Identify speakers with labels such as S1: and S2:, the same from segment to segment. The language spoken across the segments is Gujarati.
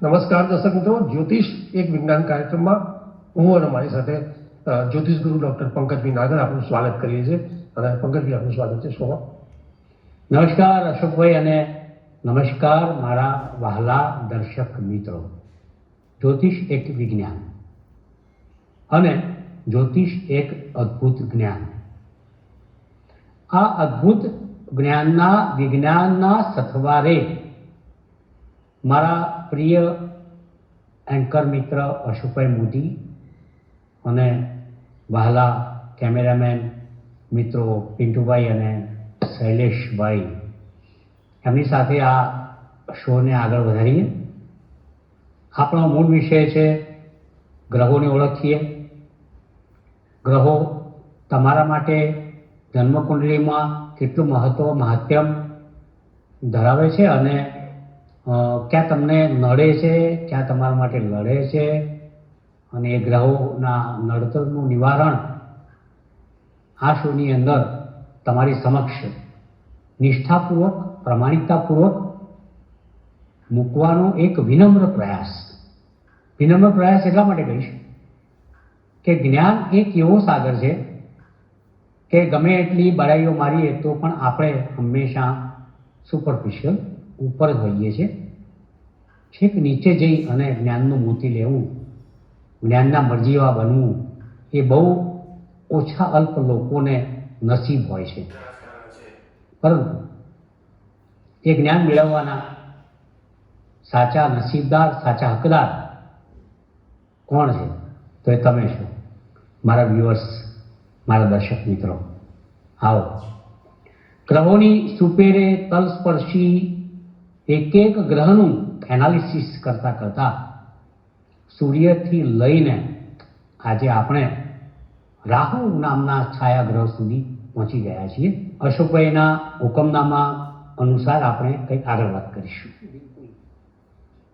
S1: નમસ્કાર દર્શક મિત્રો, જ્યોતિષ એક વિજ્ઞાન કાર્યક્રમમાં હું અને મારી સાથે જ્યોતિષ ગુરુ ડૉક્ટર પંકજભાઈ નાગર આપનું સ્વાગત કરીએ છીએ. અને પંકજભાઈ આપનું સ્વાગત છે શોમાં.
S2: નમસ્કાર અશોકભાઈ અને નમસ્કાર મારા વહાલા દર્શક મિત્રો. જ્યોતિષ એક વિજ્ઞાન અને જ્યોતિષ એક અદ્ભુત જ્ઞાન. આ અદ્ભુત વિજ્ઞાનના સથવારે મારા પ્રિય એન્કર મિત્ર અશોકભાઈ મોદી અને વહાલા કેમેરામેન મિત્રો પિન્ટુભાઈ અને શૈલેષભાઈ, એમની સાથે આ શોને આગળ વધારીએ. આપણો મૂળ વિષય છે ગ્રહોને ઓળખીએ. ગ્રહો તમારા માટે જન્મકુંડળીમાં કેટલું મહત્ત્વ ધરાવે છે અને ક્યાં તમને નડે છે, ક્યાં તમારા માટે લડે છે, અને એ ગ્રહોના નડતરનું નિવારણ આ શોની અંદર તમારી સમક્ષ નિષ્ઠાપૂર્વક, પ્રામાણિકતાપૂર્વક મૂકવાનો એક વિનમ્ર પ્રયાસ એટલા માટે કહીશ કે જ્ઞાન એક એવો સાગર છે કે ગમે એટલી બડાઈઓ મારીએ તો પણ આપણે હંમેશા સુપરફિશિયલ ઉપર જ હોઈએ છીએ. છેક નીચે જઈ અને જ્ઞાનનું મોતી લેવું, જ્ઞાનના મરજીવા બનવું એ બહુ ઓછા અલ્પ લોકોને નસીબ હોય છે. પરંતુ એ જ્ઞાન મેળવવાના સાચા નસીબદાર, સાચા હકદાર કોણ છે? તો એ તમે છો, મારા વ્યુઅર્સ, મારા દર્શક મિત્રો. આવો, ગ્રહોની સુપેરે તલસ્પર્શી એક ગ્રહનું એનાલિસિસ કરતા સૂર્યથી લઈને આજે આપણે રાહુ નામના છાયા ગ્રહ સુધી પહોંચી ગયા છીએ. અશોકભાઈના હુકમનામા અનુસાર આપણે કંઈક આગળ વાત કરીશું.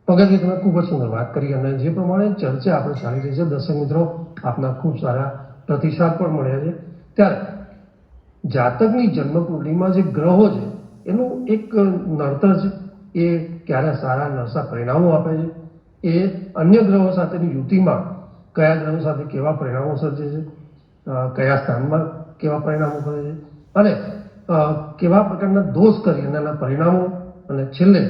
S1: પંકજભાઈ, તમે ખૂબ જ સુંદર વાત કરી અને જે પ્રમાણે ચર્ચા આપણે ચાલી રહી છે, દર્શક મિત્રો આપના ખૂબ સારા પ્રતિસાદ પણ મળ્યા છે. ત્યારે જાતકની જન્મકુંડળીમાં જે ગ્રહો છે એનું એક નડતર છે. એ ક્યારે સારા નરસા પરિણામો આપે છે, એ અન્ય ગ્રહો સાથેની યુતિમાં કયા ગ્રહો સાથે કેવા પરિણામો સર્જે છે, કયા સ્થાનમાં કેવા પરિણામો કરે છે, અને કેવા પ્રકારના દોષ કરી અને એના પરિણામો, અને છેલ્લે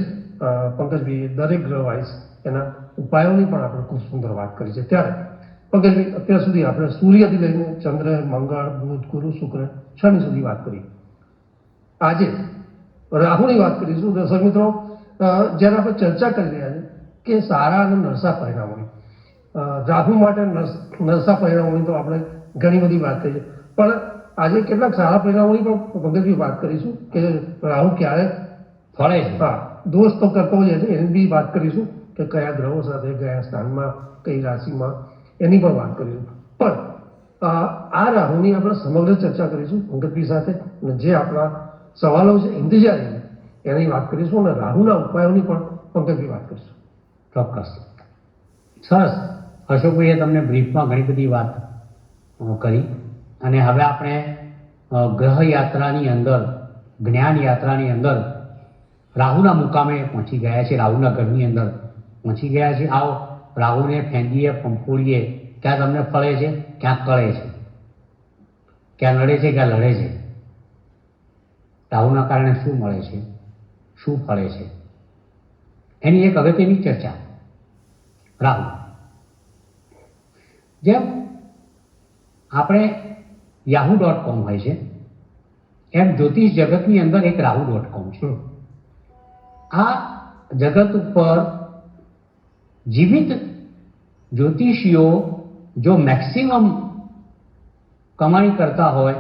S1: પંકજભાઈએ દરેક ગ્રહ વાઇઝ એના ઉપાયોની પણ આપણે ખૂબ સુંદર વાત કરી છે. ત્યારે પંકજભાઈ, અત્યાર સુધી આપણે સૂર્યથી લઈને ચંદ્ર, મંગળ, બુધ, ગુરુ, શુક્ર, શનિ સુધી વાત કરી. આજે રાહુની વાત કરીશું. દર્શક મિત્રો, જ્યારે આપણે ચર્ચા કરી રહ્યા છીએ કે સારા અને નરસા પરિણામોની, રાહુ માટે નરસા પરિણામોની તો આપણે ઘણી બધી વાત કરી છે, પણ આજે કેટલાક સારા પરિણામોની પણ પંકજભાઈ વાત કરીશું કે રાહુ ક્યારે
S2: ફળે છે.
S1: હા, દોષ તો કરતો જ છે, એની બી વાત કરીશું કે કયા ગ્રહો સાથે, કયા સ્થાનમાં, કઈ રાશિમાં, એની પણ વાત કરીશું. પણ આ રાહુની આપણે સમગ્ર ચર્ચા કરીશું પંકજભાઈ સાથે, અને જે આપણા સવાલો છે ઇંતજારી એની વાત કરીશું, અને રાહુના ઉપાયોની પણ પંકજભાઈ વાત કરીશું.
S2: ચોક્કસ, સરસ. અશોકભાઈએ તમને બ્રીફમાં ઘણી બધી વાત કરી, અને હવે આપણે ગ્રહ યાત્રાની અંદર, જ્ઞાન યાત્રાની અંદર રાહુના મુકામે પહોંચી ગયા છે, રાહુના ઘરની અંદર પહોંચી ગયા છે. આવો, રાહુને ફેંદીએ, પંપોળીએ. ક્યાં તમને ફળે છે, ક્યાં કળે છે, ક્યાં નડે છે, ક્યાં લડે છે, રાહુના કારણે શું મળે છે, શું ફળે છે, એની એક અગત્યની ચર્ચા. રાહુ, જેમ આપણે yahoo.com હોય છે એમ જ્યોતિષ જગતની અંદર એક રાહુ.com છે. આ જગત ઉપર જીવિત જ્યોતિષીઓ જો મેક્સિમમ કમાણી કરતા હોય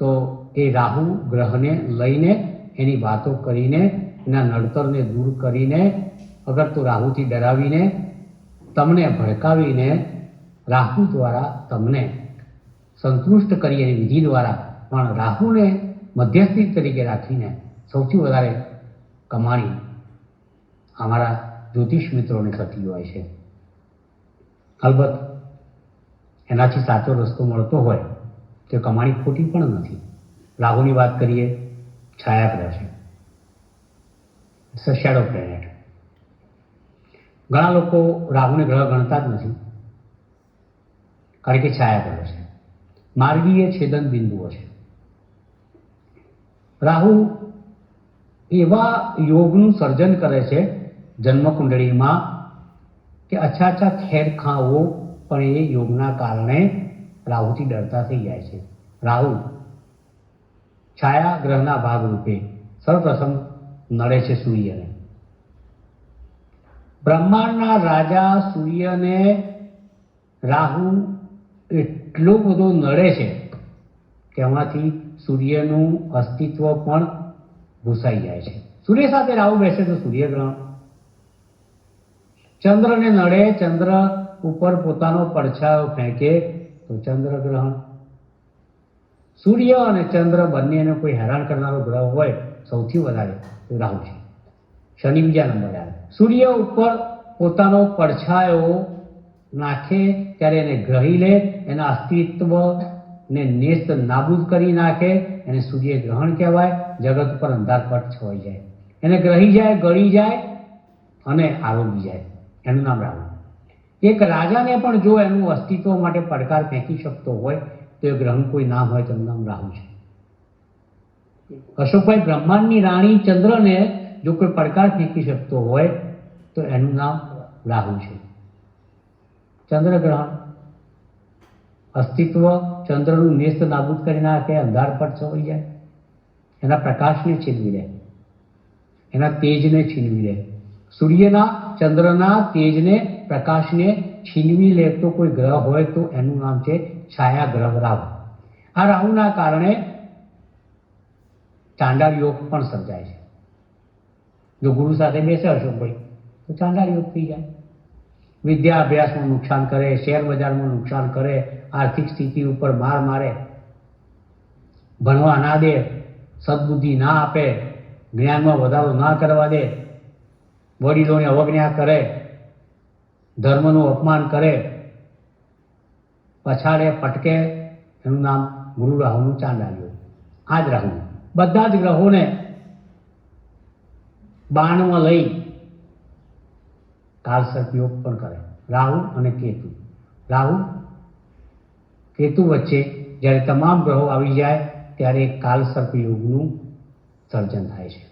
S2: તો એ રાહુ ગ્રહને લઈને, એની વાતો કરીને, એના નડતરને દૂર કરીને, અગર તો રાહુથી ડરાવીને, તમને ભડકાવીને, રાહુ દ્વારા તમને સંતુષ્ટ કરી એની વિધિ દ્વારા પણ રાહુને મધ્યસ્થી તરીકે રાખીને સૌથી વધારે કમાણી અમારા જ્યોતિષ મિત્રોને થતી હોય છે. અલબત્ત એનાથી સાચો રસ્તો મળતો હોય તો કમાણી ખોટી પણ નથી. રાહુની વાત કરીએ, છાયા ગ્રહ છે, ઇટ્સ અ શેડો પ્લેનેટ. ઘણા લોકો રાહુને ગ્રહ ગણતા જ નથી, કારણ કે છાયા ગ્રહ છે, માર્ગીય છેદન બિંદુઓ છે. રાહુ એવા યોગનું સર્જન કરે છે જન્મકુંડળીમાં કે અચ્છા ખેરખાઓ પણ એ યોગના કારણે રાહુથી ડરતા થઈ જાય છે. રાહુ છાયા ગ્રહના ભાગરૂપે સર્વપ્રથમ નડે છે સૂર્યને. બ્રહ્માંડના રાજા સૂર્યને રાહુ એટલો બધો નડે છે કે એમાંથી સૂર્યનું અસ્તિત્વ પણ ભૂસાઈ જાય છે. સૂર્ય સાથે રાહુ બેસે તો સૂર્યગ્રહણ, ચંદ્રને નડે, ચંદ્ર ઉપર પોતાનો પડછાયો ફેંકે તો ચંદ્રગ્રહણ. સૂર્ય અને ચંદ્ર બંનેને કોઈ હેરાન કરનારો ગ્રહ હોય સૌથી વધારે તો રાહુ છે. શનિ બીજા નંબરે આવે. સૂર્ય ઉપર પોતાનો પડછાયો નાખે ત્યારે એને ગ્રહી લે, એના અસ્તિત્વને નેસ્ત નાબૂદ કરી નાખે, એને સૂર્યગ્રહણ કહેવાય. જગત ઉપર અંધારપટ છવાઈ જાય, એને ગ્રહી જાય, ગળી જાય અને આરોગી જાય, એનું નામ રાહુ. એક રાજાને પણ જો એનું અસ્તિત્વ માટે પડકાર ફેંકી શકતો હોય તો એ ગ્રહણ કોઈ નામ હોય તો એનું નામ રાહુ છે. અશોકભાઈ, બ્રહ્માંડની રાણી ચંદ્રને જો કોઈ પડકાર ફેંકી શકતો હોય તો એનું નામ રાહુ છે. ચંદ્રગ્રહણ અસ્તિત્વ ચંદ્રનું નેસ્ત નાબૂદ કરી નાખે, અંધારપટ છવાઈ જાય, એના પ્રકાશને છીનવી લે, એના તેજને છીનવી લે. સૂર્યના, ચંદ્રના તેજને, પ્રકાશને છીનવી લેતો કોઈ ગ્રહ હોય તો એનું નામ છે છાયા ગ્રહ રાહુ. આ રાહુના કારણે ચાંડાળ યોગ પણ સર્જાય છે. જો ગુરુ સાથે બેસે અશોકભાઈ તો ચાંડાળ યોગ થઈ જાય. વિદ્યા અભ્યાસમાં નુકસાન કરે, શેર બજારમાં નુકસાન કરે, આર્થિક સ્થિતિ ઉપર માર મારે, ભણવા ના દે, સદબુદ્ધિ ના આપે, જ્ઞાનમાં વધારો ના કરવા દે, વડીલોને અવજ્ઞા કરે, ધર્મનું અપમાન કરે, પછાડે પટકે, એનું નામ ગુરુ રાહુનું ચાંડાળ યોગ. આ જ રાહુ બધા જ ગ્રહોને બાણમાં લઈ કાલસર્પ યોગ પણ કરે. રાહુ અને કેતુ, રાહુ કેતુ વચ્ચે જ્યારે તમામ ગ્રહો આવી જાય ત્યારે કાલસર્પ યોગનું સર્જન થાય છે.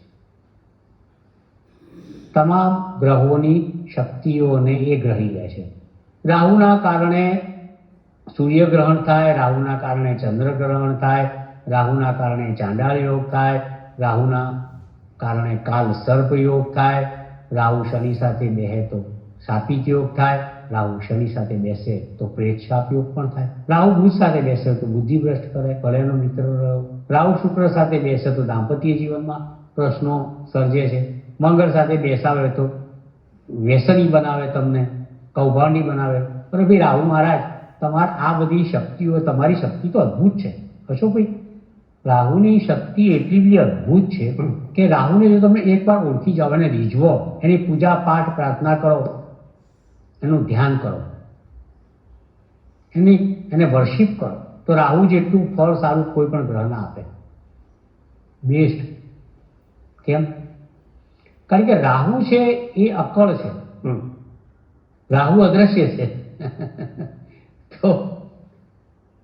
S2: તમામ ગ્રહોની શક્તિઓને એ ગ્રહી લે છે. રાહુના કારણે સૂર્યગ્રહણ થાય, રાહુના કારણે ચંદ્રગ્રહણ થાય, રાહુના કારણે ચાંડાળ યોગ થાય, રાહુના કારણે કાલસર્પ યોગ થાય, રાહુ શનિ સાથે બેસે તો શાપિત યોગ થાય, રાહુ શનિ સાથે બેસે તો પ્રેત શાપ યોગ પણ થાય, રાહુ બુધ સાથે બેસે તો બુદ્ધિભ્રષ્ટ કરે, ભલેનો મિત્ર રહ્યો, રાહુ શુક્ર સાથે બેસે તો દાંપત્ય જીવનમાં પ્રશ્નો સર્જે છે, મંગળ સાથે બેસાવે તો વ્યસની બનાવે, તમને કૌભાંડી બનાવે. પણ ભાઈ રાહુ મહારાજ, તમારે આ બધી શક્તિઓ, તમારી શક્તિ તો અદ્ભુત છે અશોકભાઈ. રાહુની શક્તિ એટલી બધી અદ્ભુત છે કે રાહુને જો તમે એકવાર ઓળખી જાઓ, એને રીઝવો, એની પૂજા પાઠ પ્રાર્થના કરો, એનું ધ્યાન કરો, એને વર્શિપ કરો તો રાહુ જેટલું ફળ સારું કોઈ પણ ગ્રહ ના આપે. બેસ્ટ. કેમ? કારણ કે રાહુ છે એ અકળ છે, રાહુ અદ્રશ્ય છે. તો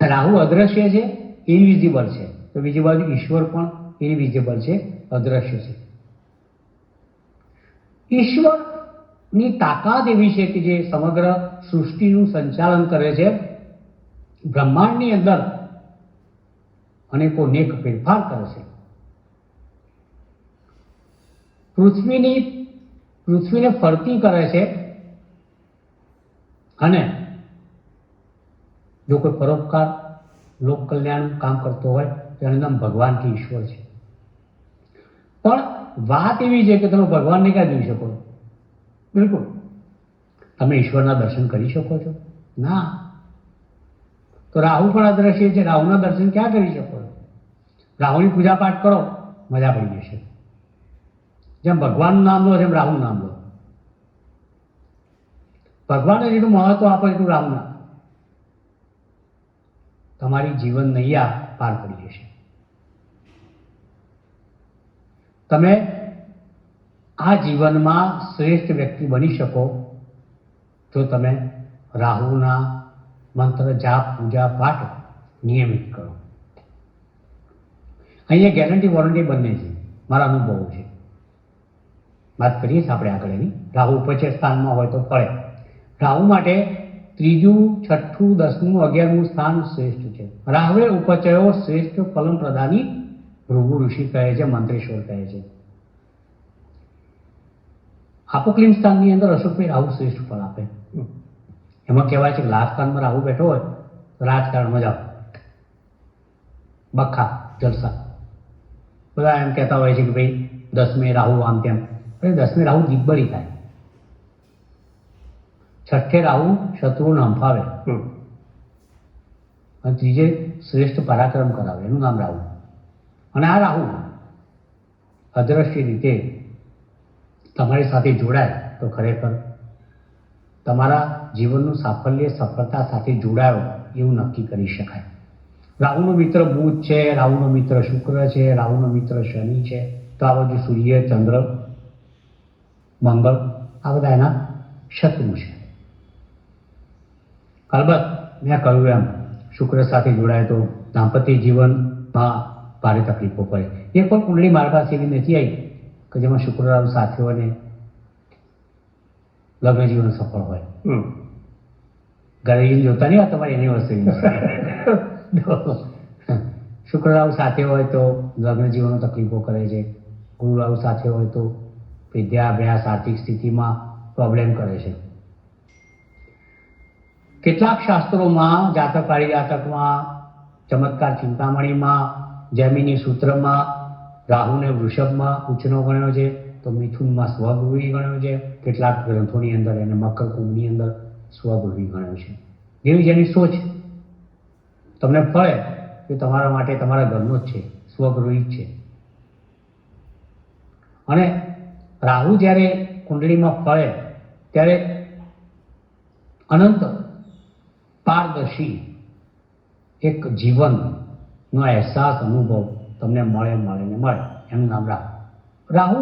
S2: રાહુ અદ્રશ્ય છે, ઇનવિઝિબલ છે, તો બીજી બાજુ ઈશ્વર પણ ઇનવિઝિબલ છે, અદ્રશ્ય છે. ઈશ્વરની તાકાત એવી છે કે જે સમગ્ર સૃષ્ટિનું સંચાલન કરે છે, બ્રહ્માંડની અંદર અનેક ફેરફાર કરે છે. પૃથ્વીને ફરતી કરે છે અને જો કોઈ પરોપકાર, લોક કલ્યાણનું કામ કરતો હોય તો એનું નામ ભગવાન કે ઈશ્વર છે. પણ વાત એવી છે કે તમે ભગવાનને ક્યાં જોઈ શકો છો? બિલકુલ. તમે ઈશ્વરના દર્શન કરી શકો છો? ના. તો રાહુ પણ અદ્રશ્ય છે, રાહુના દર્શન ક્યાં કરી શકો છો? રાહુની પૂજા પાઠ કરો, મજા પડી જશે. જેમ ભગવાનનું નામ લો તેમ રાહુનું નામ લો. ભગવાનને જેટલું મહત્વ આપો એટલું રાહુના, તમારી જીવન નૈયા પાર પડી જશે. તમે આ જીવનમાં શ્રેષ્ઠ વ્યક્તિ બની શકો જો તમે રાહુના મંત્ર જાપ પૂજા પાઠ નિયમિત કરો. અહીંયા ગેરંટી વોરંટી બંને છે, મારા અનુભવો છે. વાત કરીએ છીએ આપણે આગળ એની. રાહુ ઉપચય સ્થાનમાં હોય તો ફળે. રાહુ માટે 3જી, 6ઠ્ઠું, 10મું, 11મું સ્થાન શ્રેષ્ઠ છે. રાહુએ ઉપચયો શ્રેષ્ઠ ફલમ પ્રદાની ભૃગુ ઋષિ કહે છે, મંત્રેશ્વર કહે છે. આપોક્લિમ સ્થાનની અંદર અશોકભાઈ રાહુ શ્રેષ્ઠ ફળ આપે. એમાં કહેવાય છે કે લાભ સ્થાનમાં રાહુ બેઠો હોય તો રાજકારણમાં જાઓ, બખા જલસા. બધા એમ કહેતા હોય છે કે ભાઈ 10મે રાહુ આમ તેમ. અરે 10મે રાહુ દિગ્બળી થાય, 6ઠ્ઠે રાહુ શત્રુઓને હંફાવે અને 3જે શ્રેષ્ઠ પરાક્રમ કરાવે, એનું નામ રાહુ. અને આ રાહુ અદ્રશ્ય રીતે તમારી સાથે જોડાય તો ખરેખર તમારા જીવનનું સાફલ્ય સફળતા સાથે જોડાયો એવું નક્કી કરી શકાય. રાહુનો મિત્ર બુધ છે, રાહુનો મિત્ર શુક્ર છે, રાહુનો મિત્ર શનિ છે, તો આ બાજુ સૂર્ય, ચંદ્ર, મંગળ, આ બધા એના શત્રુ છે. અલબત્ત મેં કહ્યું એમ શુક્ર સાથે જોડાય તો દાંપત્ય જીવનમાં ભારે તકલીફો પડે. એ પણ કુંડળી મારા પાસે એવી નથી આવી કે જેમાં શુક્ર રાહુ સાથે હોય ને લગ્ન જીવન સફળ હોય. ઘરે જઈને જોતા નહીં, આ તમારી એનિવર્સરી શુક્ર રાહુ સાથે હોય તો લગ્ન જીવનનો તકલીફો કરે છે. ગુરુ રાહુ સાથે હોય તો વિદ્યા અભ્યાસ આર્થિક સ્થિતિમાં પ્રોબ્લેમ કરે છે. કેટલાક શાસ્ત્રોમાં જાતક પારિજાતકમાં, ચમત્કાર ચિંતામણીમાં, જૈમિની સૂત્રમાં રાહુને વૃષભમાં ઉચ્ચનો ગણ્યો છે, તો મિથુનમાં સ્વગૃહી ગણ્યો છે. કેટલાક ગ્રંથોની અંદર એને મકર કુંભની અંદર સ્વગૃહી ગણ્યો છે. જેવી જેની સોચ તમને ફળે એ તમારા માટે તમારા ઘરનો જ છે, સ્વગૃહી જ છે. અને રાહુ જ્યારે કુંડળીમાં ફળે ત્યારે અનંત પારદર્શી એક જીવનનો અહેસાસ અનુભવ તમને મળે ને મળે, એનું નામ રાહુ. રાહુ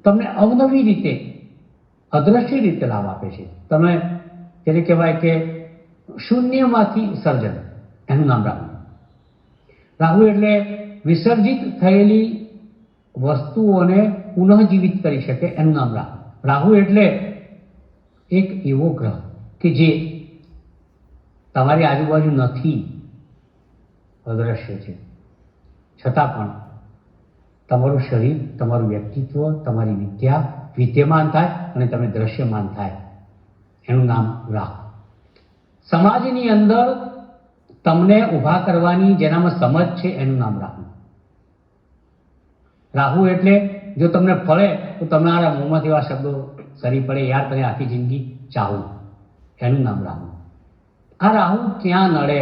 S2: તમને અવનવી રીતે અદ્રશ્ય રીતે લાભ આપે છે. તમે જેને કહેવાય કે શૂન્યમાંથી સર્જન, એનું નામ રાહુ. રાહુ એટલે વિસર્જિત થયેલી વસ્તુઓને પુનઃજીવિત કરી શકે, એનું નામ રાહુ. રાહુ એટલે એક એવો ગ્રહ કે જે તમારી આજુબાજુ નથી, અદ્રશ્ય છે, છતાં પણ તમારું શરીર, તમારું વ્યક્તિત્વ, તમારી વિદ્યા વિદ્યમાન થાય અને તમે દ્રશ્યમાન થાય, એનું નામ રાહુ. સમાજની અંદર તમને ઊભા કરવાની જેનામાં સમજ છે, એનું નામ રાહુ. રાહુ એટલે જો તમને ફળે તો તમારા મોંમાંથી એવા શબ્દો સરી પડે, યાર તને આખી જિંદગી ચાહું, એનું નામ રાહુ. આ રાહુ ક્યાં નડે?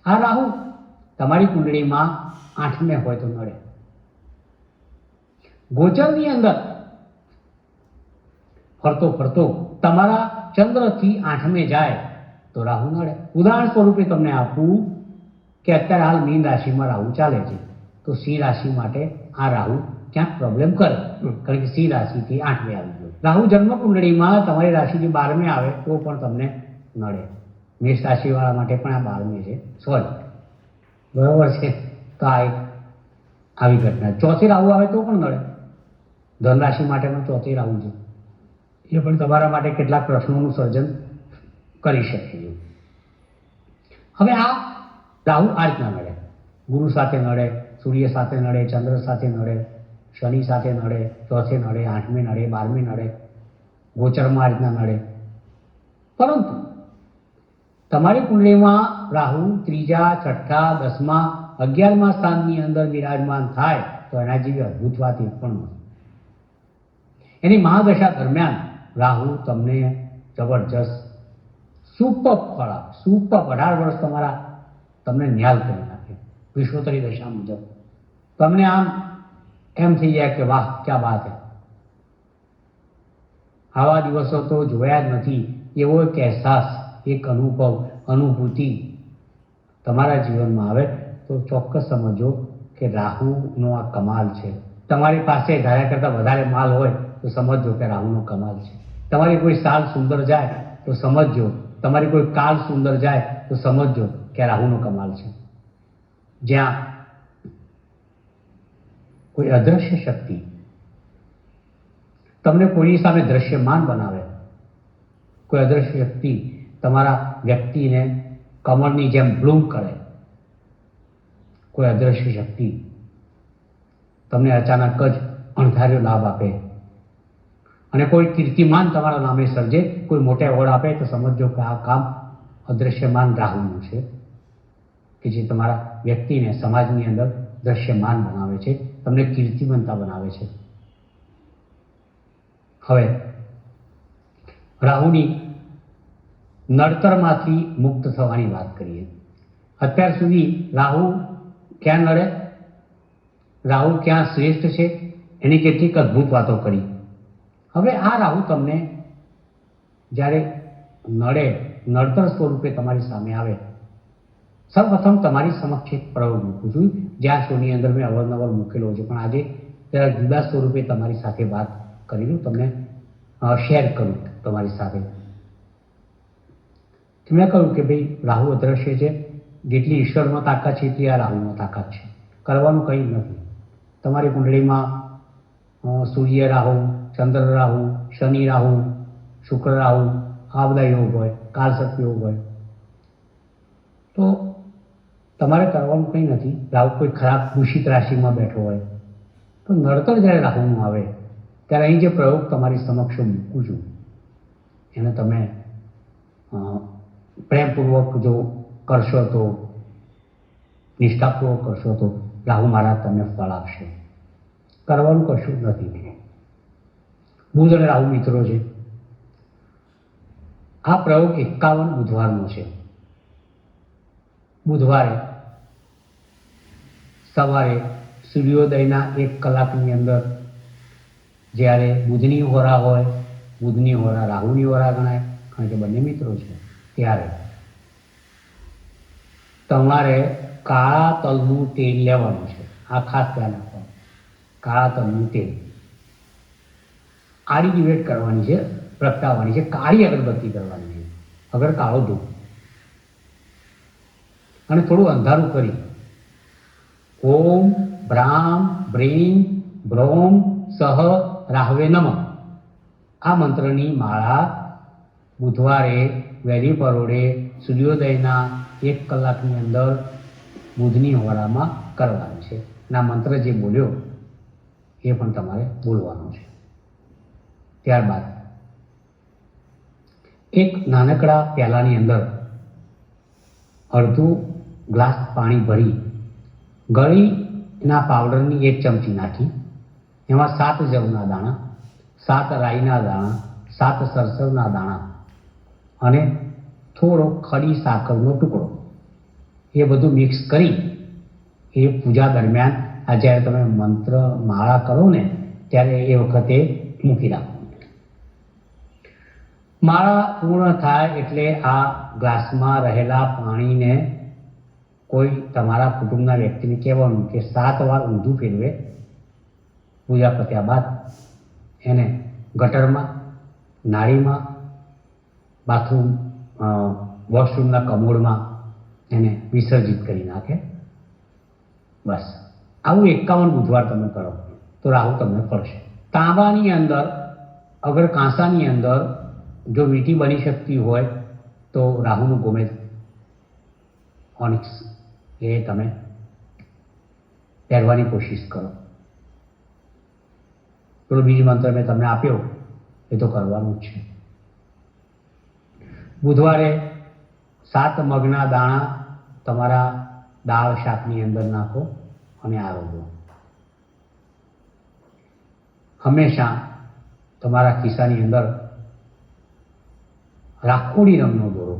S2: આ રાહુ તમારી કુંડળીમાં 8મે હોય તો નડે. ગોચરની અંદર ફરતો ફરતો તમારા ચંદ્રથી 8મે જાય તો રાહુ નડે. ઉદાહરણ સ્વરૂપે તમને આપું કે અત્યારે હાલ મીન રાશિમાં રાહુ ચાલે છે, તો સિંહ રાશિ માટે આ રાહુ ક્યાંક પ્રોબ્લેમ કરે, કારણ કે સિંહ રાશિથી 8મે આવી ગયો. રાહુ જન્મ કુંડળીમાં તમારી રાશિથી 12મે આવે તો પણ તમને નડે. મેષ રાશિવાળા માટે પણ આ 12મે છે, સોરી, બરોબર છે. તો આ એક આવી ઘટના. 4થી રાહુ આવે તો પણ નડે. ધન રાશિ માટે પણ 4થી રાહુ છે, એ પણ તમારા માટે કેટલાક પ્રશ્નોનું સર્જન કરી શકે છે. હવે આ રાહુ આ રીતના નડે. ગુરુ સાથે નડે, સૂર્ય સાથે નડે, ચંદ્ર સાથે નડે, શનિ સાથે નડે, 4થે નડે, 8મે નડે, 12મે નડે, ગોચરમાં આ રીતના નડે. પરંતુ તમારી કુંડળીમાં રાહુ 3જા, 6ઠ્ઠા, 10મા, 11મા સ્થાનની અંદર વિરાજમાન થાય તો એના જેવી અદ્ભુત વાત એ પણ નથી. એની મહાદશા દરમિયાન રાહુ તમને જબરજસ્ત સુપર ફળ આપે. સુપર 18 વર્ષ તમારા તમને ન્યાલ કરી નાખે વિશ્વોત્તરી દશા મુજબ. તમને આમ એમ થઈ જાય કે વાહ ક્યાં બાત હે, આવા દિવસો તો જોયા જ નથી. એવો એક અહેસાસ, એક અનુભવ, અનુભૂતિ તમારા જીવનમાં આવે તો ચોક્કસ સમજો કે રાહુનો આ કમાલ છે. તમારી પાસે ધાર્યા કરતાં વધારે માલ હોય તો સમજો કે રાહુનો કમાલ છે. તમારી કોઈ સાલ સુંદર જાય તો સમજજો, તમારી કોઈ કાલ સુંદર જાય તો સમજજો કે આ રાહુનો કમાલ છે. જ્યાં કોઈ અદ્રશ્ય શક્તિ તમને કોઈની સામે દ્રશ્યમાન બનાવે, કોઈ અદ્રશ્ય શક્તિ તમારા વ્યક્તિને કમળની જેમ બ્લૂમ કરે, કોઈ અદ્રશ્ય શક્તિ તમને અચાનક જ અણધાર્યો લાભ આપે અને કોઈ કીર્તિમાન તમારા નામે સર્જે, કોઈ મોટા એવોર્ડ આપે તો સમજો કે આ કામ અદ્રશ્યમાન રાહુનું છે કે જે તમારા વ્યક્તિને સમાજની અંદર દ્રશ્યમાન બનાવે છે, તમને કીર્તિમંતા બનાવે છે. હવે રાહુની નડતરમાંથી મુક્ત થવાની વાત કરીએ. અત્યાર સુધી રાહુ ક્યાં નડે, રાહુ ક્યાં શ્રેષ્ઠ છે, એની કેટલીક અદ્ભુત વાતો કરી. હવે આ રાહુ તમને જ્યારે નડે, નડતર સ્વરૂપે તમારી સામે આવે, સૌપ્રથમ તમારી સમક્ષ એક પ્રયોગ મૂકું છું, જ્યાં શોની અંદર મેં અવારનવાર મૂકેલો છે, પણ આજે જરા જુદા સ્વરૂપે તમારી સાથે વાત કરી લઉં, તમને શેર કરું તમારી સાથે. મેં કહ્યું કે ભાઈ રાહુ અદ્રશ્ય છે, જેટલી ઈશ્વરમાં તાકાત છે એટલી આ રાહુમાં તાકાત છે, કરવાનું કંઈ નથી. તમારી કુંડળીમાં સૂર્ય રાહુ, ચંદ્ર રાહુ, શનિ રાહુ, શુક્ર રાહુ આ બધા યોગ હોય, કાળસર્પ યોગ હોય, તો તમારે કરવાનું કંઈ નથી. રાહુ કોઈ ખરાબ દૂષિત રાશિમાં બેઠો હોય તો નડતર જ્યારે રાહુનું આવે ત્યારે અહીં જે પ્રયોગ તમારી સમક્ષ મૂકું છું એને તમે પ્રેમપૂર્વક જો કરશો તો, નિષ્ઠાપૂર્વક કરશો તો રાહુ મહારાજ તમને ફળ આપશે. કરવાનું કશું નથી. બુધ અને રાહુ મિત્રો છે. આ પ્રયોગ 51 બુધવારનો છે. બુધવારે સવારે સૂર્યોદયના 1 કલાકની અંદર જ્યારે બુધની હોરા હોય, બુધની હોરા રાહુની હોરા ગણાય કારણ કે બંને મિત્રો છે, ત્યારે તમારે કાળા તલનું તેલ લેવાનું છે. આ ખાસ ધ્યાન રાખવાનું. કાળા તલનું તેલ આડી દિવેટ કરવાની છે, પ્રગટાવવાની છે, કાળી અગરબત્તી કરવાની છે, અગર કાળો ધૂપ, અને થોડું અંધારું કરી ઓમ ભ્રામ ભ્રીમ ભ્રોમ સહ રાહવે નમઃ આ મંત્રની માળા બુધવારે વહેલી પરોઢે સૂર્યોદયના 1 કલાકની અંદર બુધની હોરામાં કરવાની છે. અને આ મંત્ર જે બોલ્યો એ પણ તમારે બોલવાનો છે. ત્યારબાદ એક નાનકડા પ્યાલાની અંદર અડધું ગ્લાસ પાણી ભરી ગળીના પાવડરની 1 ચમચી નાખી, એમાં 7 જવના દાણા, 7 રાઈના દાણા, 7 સરસવના દાણા અને થોડો ખડી સાકરનો ટુકડો, એ બધું મિક્સ કરી એ પૂજા દરમિયાન આ જ્યારે તમે મંત્ર માળા કરો ને ત્યારે એ વખતે મૂકી રાખો. માળા પૂર્ણ થાય એટલે આ ગ્લાસમાં રહેલા પાણીને કોઈ તમારા કુટુંબના વ્યક્તિને કહેવાનું કે 7 વાર ઊંધું ફેરવે. પૂજા પત્યા બાદ એને ગટરમાં, નાળીમાં, બાથરૂમ વોશરૂમના કમોડમાં એને વિસર્જિત કરી નાખે. બસ આવું 51 બુધવાર તમે કરો તો રાહુ તમને ફળશે. તાંબાની અંદર, અગર કાંસાની અંદર જો વીંટી બની શકતી હોય તો રાહુનું ગોમેદ ઓનિક્સ એ તમે પહેરવાની કોશિશ કરો. પેલો બીજ મંત્ર મેં તમને આપ્યો એ તો કરવાનું જ છે. બુધવારે 7 મગના દાણા તમારા દાળ શાકની અંદર નાખો અને આરોગો. હંમેશા તમારા ખિસ્સાની અંદર રાખોડી રંગનો દોરો,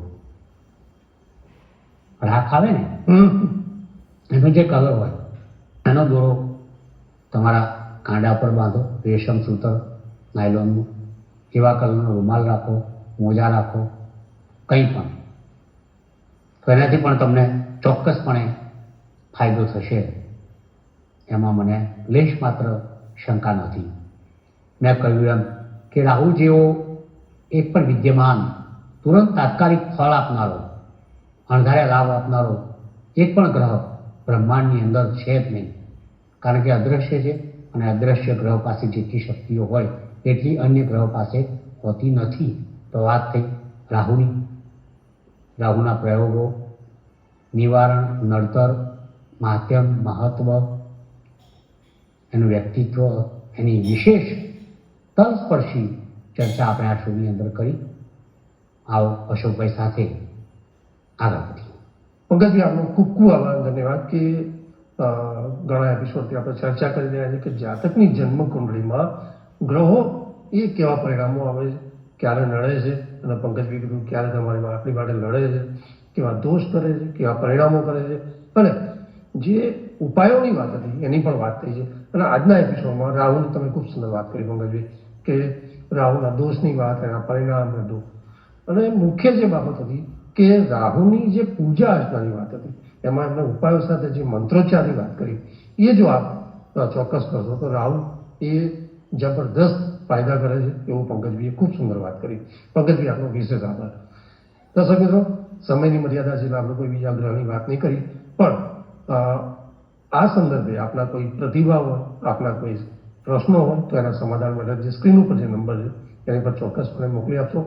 S2: રાખ આવે ને એનો જે કલર હોય એનો દોરો તમારા કાંડા પર બાંધો, રેશમ સૂતર નાયલોનનું, એવા કલરનો રૂમાલ રાખો, મોજા રાખો, કંઈ પણ. તો એનાથી પણ તમને ચોક્કસપણે ફાયદો થશે, એમાં મને લેશ માત્ર શંકા નથી. મેં કહ્યું એમ કે રાહુ જેવો એક પણ વિદ્યમાન તુરંત તાત્કાલિક ફળ આપનારો અણધાર્યા લાભ આપનારો એક પણ ગ્રહ બ્રહ્માંડની અંદર છે જ નહીં. કારણ કે અદૃશ્ય છે અને અદૃશ્ય ગ્રહ પાસે જેટલી શક્તિઓ હોય એટલી અન્ય ગ્રહ પાસે હોતી નથી. તો વાત થઈ રાહુની. રાહુના પ્રયોગો, નિવારણ, નડતર, માધ્યમ, મહત્વ, એનું વ્યક્તિત્વ, એની વિશેષ તલસ્પર્શી ચર્ચા આપણે આ શોની અંદર કરી. આવો અશોકભાઈ સાથે આગળ વધીએ.
S1: પંકજભાઈ, આપનો ખૂબ ખૂબ આભાર, ધન્યવાદ કે ઘણા એપિસોડથી આપણે ચર્ચા કરી રહ્યા છીએ કે જાતકની જન્મ કુંડળીમાં ગ્રહો એ કેવા પરિણામો આવે છે, ક્યારે નડે છે, અને પંકજભાઈ કીધું ક્યારે તમારી આપણી માટે લડે છે, કેવા દોષ કરે છે, કેવા પરિણામો કરે છે, અને જે ઉપાયોની વાત હતી એની પણ વાત થઈ છે. અને આજના એપિસોડમાં રાહુલની તમે ખૂબ સુંદર વાત કરી પંકજભાઈ, કે રાહુના દોષની વાત, એના પરિણામ બધું. અને મુખ્ય જે બાબત હતી કે રાહુની જે પૂજા અર્ચનાની વાત હતી, એમાં એમને ઉપાયો સાથે જે મંત્રોચ્ચારની વાત કરી, એ જો આપ ચોક્કસ કરશો તો રાહુ એ જબરદસ્ત ફાયદા કરે છે એવું પંકજભાઈએ ખૂબ સુંદર વાત કરી. પંકજભાઈ, આપનો વિશેષ આભાર. દર્શક મિત્રો, સમયની મર્યાદા છે એટલે આપણે કોઈ બીજા ગ્રહની વાત નહીં કરી, પણ આ સંદર્ભે આપના કોઈ પ્રતિભાવ હોય, આપના કોઈ પ્રશ્નો હોય તો એના સમાધાન માટે જે સ્ક્રીન ઉપર જે નંબર છે એની પર ચોક્કસપણે મોકલી આપશો.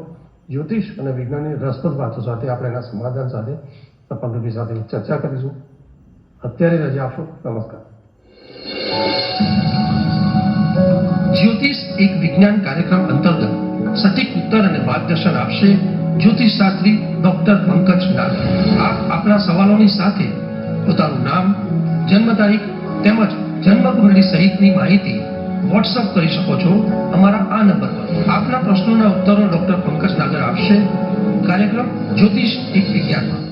S1: જ્યોતિષ અને વિજ્ઞાનની રસપ્રદ વાતો સાથે આપણે એના સમાધાન સાથે પંકજભાઈ સાથે ચર્ચા કરીશું. અત્યારે રજા આપશો. નમસ્કાર. જ્યોતિષ એક વિજ્ઞાન કાર્યક્રમ અંતર્ગત સટીક ઉત્તર અને માર્ગદર્શન આપશે જ્યોતિષ શાસ્ત્રી ડોક્ટર પંકજ નાગર. આપ આપના સવાલોની સાથે પોતાનું નામ, જન્મ તારીખ તેમજ જન્મ કુંડળી સહિતની માહિતી વોટ્સઅપ કરી શકો છો અમારા આ નંબર પર. આપના પ્રશ્નોના ઉત્તરો ડોક્ટર પંકજ નાગર આપશે. કાર્યક્રમ જ્યોતિષ એક વિજ્ઞાનમાં.